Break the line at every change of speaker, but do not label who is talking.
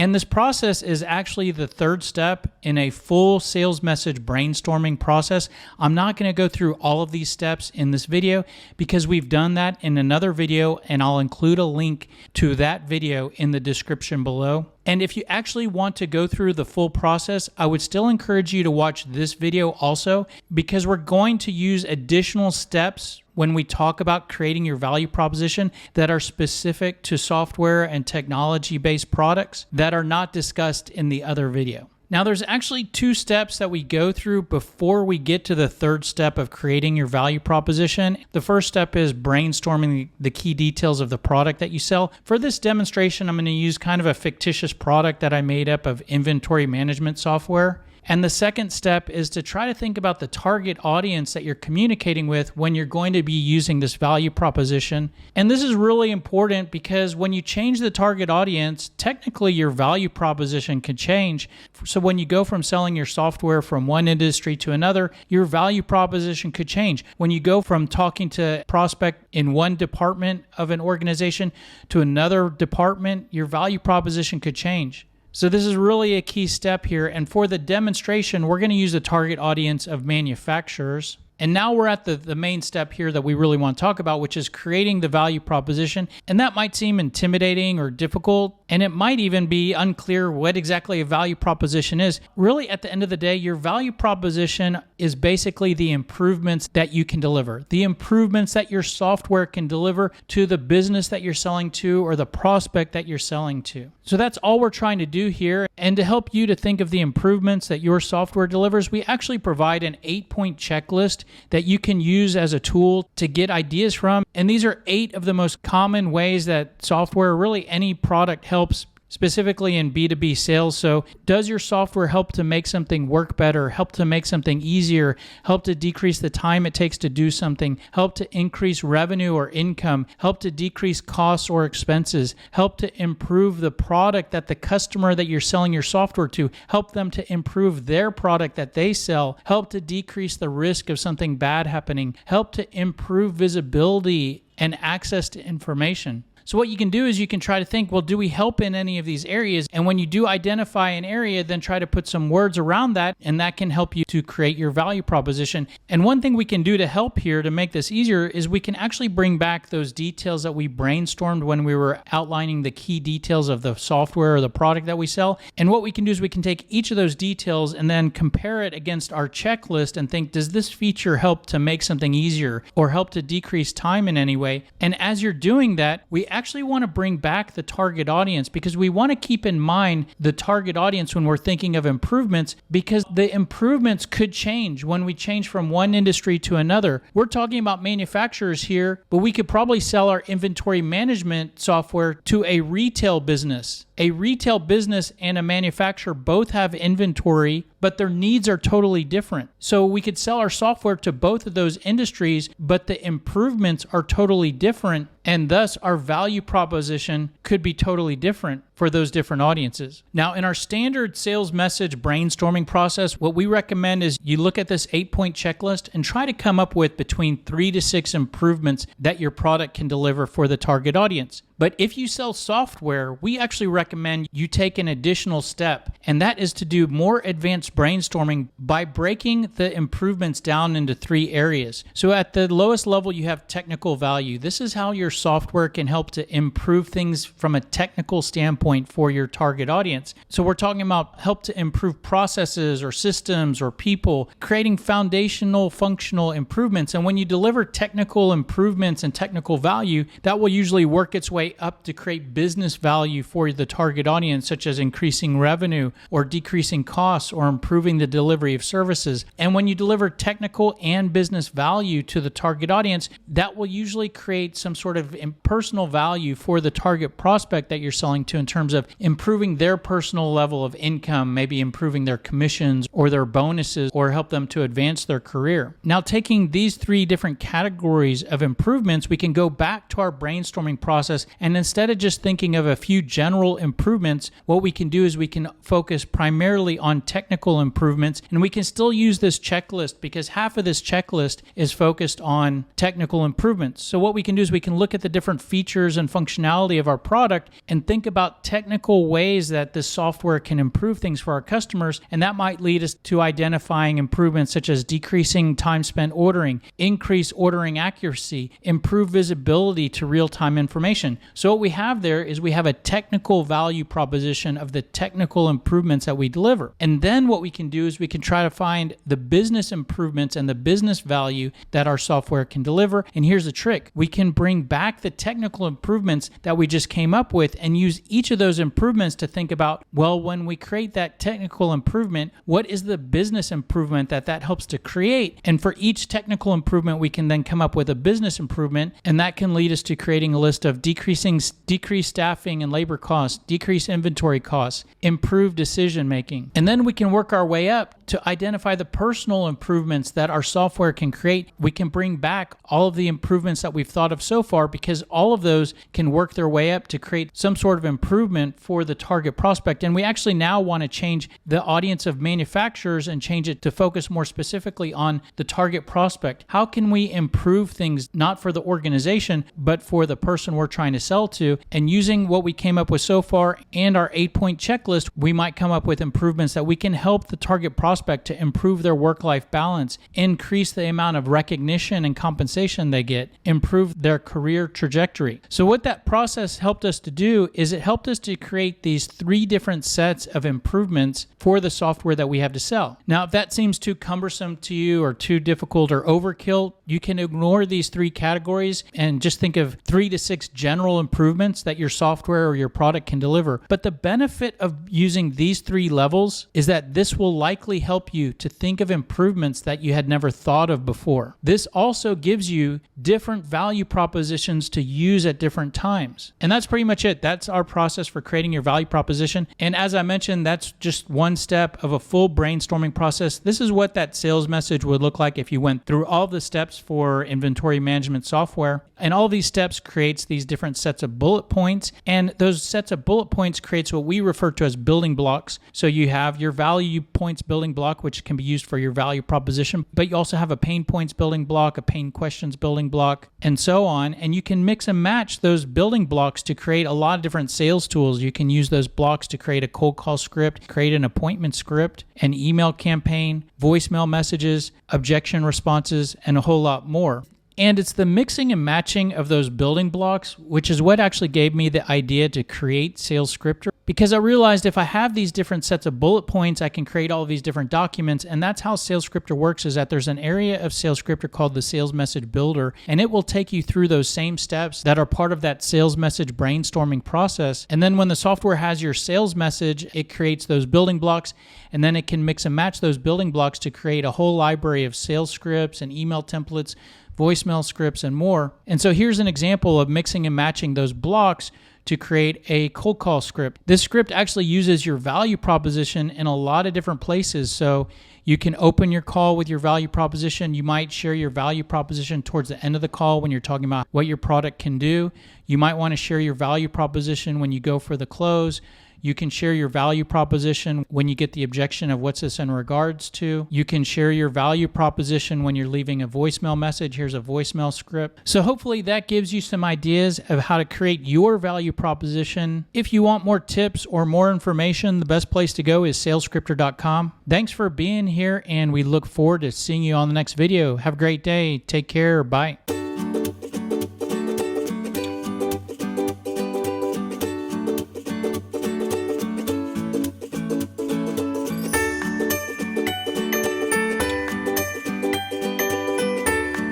And this process is actually the third step in a full sales message brainstorming process. I'm not going to go through all of these steps in this video because we've done that in another video, and I'll include a link to that video in the description below. And if you actually want to go through the full process, I would still encourage you to watch this video also, because we're going to use additional steps when we talk about creating your value proposition that are specific to software and technology-based products that are not discussed in the other video. Now, there's actually two steps that we go through before we get to the third step of creating your value proposition. The first step is brainstorming the key details of the product that you sell. For this demonstration, I'm going to use kind of a fictitious product that I made up of inventory management software. And the second step is to try to think about the target audience that you're communicating with when you're going to be using this value proposition. And this is really important because when you change the target audience, technically your value proposition can change. So when you go from selling your software from one industry to another, your value proposition could change. When you go from talking to a prospect in one department of an organization to another department, your value proposition could change. So this is really a key step here. And for the demonstration, we're going to use the target audience of manufacturers. And now we're at the main step here that we really want to talk about, which is creating the value proposition. And that might seem intimidating or difficult, and it might even be unclear what exactly a value proposition is. Really, at the end of the day, your value proposition is basically the improvements that you can deliver, the improvements that your software can deliver to the business that you're selling to or the prospect that you're selling to. So that's all we're trying to do here. And to help you to think of the improvements that your software delivers, we actually provide an 8-point checklist that you can use as a tool to get ideas from. And these are 8 of the most common ways that software, really any product, helps specifically in B2B sales. So does your software help to make something work better, help to make something easier, help to decrease the time it takes to do something, help to increase revenue or income, help to decrease costs or expenses, help to improve the product that the customer that you're selling your software to, help them to improve their product that they sell, help to decrease the risk of something bad happening, help to improve visibility and access to information. So what you can do is you can try to think, well, do we help in any of these areas? And when you do identify an area, then try to put some words around that, and that can help you to create your value proposition. And one thing we can do to help here to make this easier is we can actually bring back those details that we brainstormed when we were outlining the key details of the software or the product that we sell. And what we can do is we can take each of those details and then compare it against our checklist and think, does this feature help to make something easier or help to decrease time in any way? And as you're doing that, we actually want to bring back the target audience, because we want to keep in mind the target audience when we're thinking of improvements, because the improvements could change when we change from one industry to another. We're talking about manufacturers here, but we could probably sell our inventory management software to a retail business. A retail business and a manufacturer both have inventory, but their needs are totally different. So we could sell our software to both of those industries, but the improvements are totally different, and thus our value proposition could be totally different for those different audiences. Now, in our standard sales message brainstorming process, what we recommend is you look at this 8-point checklist and try to come up with between 3 to 6 improvements that your product can deliver for the target audience. But if you sell software, we actually recommend you take an additional step, and that is to do more advanced brainstorming by breaking the improvements down into 3 areas. So at the lowest level, you have technical value. This is how your software can help to improve things from a technical standpoint for your target audience. So we're talking about help to improve processes or systems or people, creating foundational functional improvements. And when you deliver technical improvements and technical value, that will usually work its way up to create business value for the target audience, such as increasing revenue or decreasing costs or improving the delivery of services. And when you deliver technical and business value to the target audience, that will usually create some sort of personal value for the target prospect that you're selling to in terms of improving their personal level of income, maybe improving their commissions or their bonuses, or help them to advance their career. Now, taking these 3 different categories of improvements, we can go back to our brainstorming process, and instead of just thinking of a few general improvements, what we can do is we can focus primarily on technical improvements, and we can still use this checklist because half of this checklist is focused on technical improvements. So what we can do is we can look at the different features and functionality of our product and think about about technical ways that this software can improve things for our customers, and that might lead us to identifying improvements such as decreasing time spent ordering, increase ordering accuracy, improve visibility to real-time information. So what we have there is we have a technical value proposition of the technical improvements that we deliver. And then what we can do is we can try to find the business improvements and the business value that our software can deliver. And here's the trick. We can bring back the technical improvements that we just came up with and use each of those improvements to think about, well, when we create that technical improvement, what is the business improvement that helps to create? And for each technical improvement, we can then come up with a business improvement, and that can lead us to creating a list of decreased staffing and labor costs, decreased inventory costs, improved decision making. And then we can work our way up to identify the personal improvements that our software can create. We can bring back all of the improvements that we've thought of so far, because all of those can work their way up to create some sort of improvement for the target prospect. And we actually now want to change the audience of manufacturers and change it to focus more specifically on the target prospect. How can we improve things not for the organization, but for the person we're trying to sell to? And using what we came up with so far and our 8-point checklist, we might come up with improvements that we can help the target prospect to improve their work-life balance, increase the amount of recognition and compensation they get, improve their career trajectory. So what that process helped us to do is it helped us to create these 3 different sets of improvements for the software that we have to sell. Now, if that seems too cumbersome to you or too difficult or overkill, you can ignore these 3 categories and just think of 3 to 6 general improvements that your software or your product can deliver. But the benefit of using these 3 levels is that this will likely help you to think of improvements that you had never thought of before. This also gives you different value propositions to use at different times. And that's pretty much it. That's our process for creating your value proposition. And as I mentioned, that's just one step of a full brainstorming process. This is what that sales message would look like if you went through all the steps for inventory management software. And all these steps creates these different sets of bullet points. And those sets of bullet points creates what we refer to as building blocks. So you have your value points building block, which can be used for your value proposition, but you also have a pain points building block, a pain questions building block, and so on. And you can mix and match those building blocks to create a lot of different sales tools. You can use those blocks to create a cold call script, create an appointment script, an email campaign, voicemail messages, objection responses, and a whole lot more. And it's the mixing and matching of those building blocks, which is what actually gave me the idea to create SalesScripter, because I realized if I have these different sets of bullet points, I can create all of these different documents. And that's how SalesScripter works, is that there's an area of SalesScripter called the Sales Message Builder, and it will take you through those same steps that are part of that sales message brainstorming process. And then when the software has your sales message, it creates those building blocks, and then it can mix and match those building blocks to create a whole library of sales scripts and email templates, voicemail scripts, and more. And so here's an example of mixing and matching those blocks to create a cold call script. This script actually uses your value proposition in a lot of different places. So you can open your call with your value proposition. You might share your value proposition towards the end of the call when you're talking about what your product can do. You might want to share your value proposition when you go for the close. You can share your value proposition when you get the objection of what's this in regards to. You can share your value proposition when you're leaving a voicemail message. Here's a voicemail script. So hopefully that gives you some ideas of how to create your value proposition. If you want more tips or more information, the best place to go is salescripter.com. Thanks for being here, and we look forward to seeing you on the next video. Have a great day. Take care. Bye.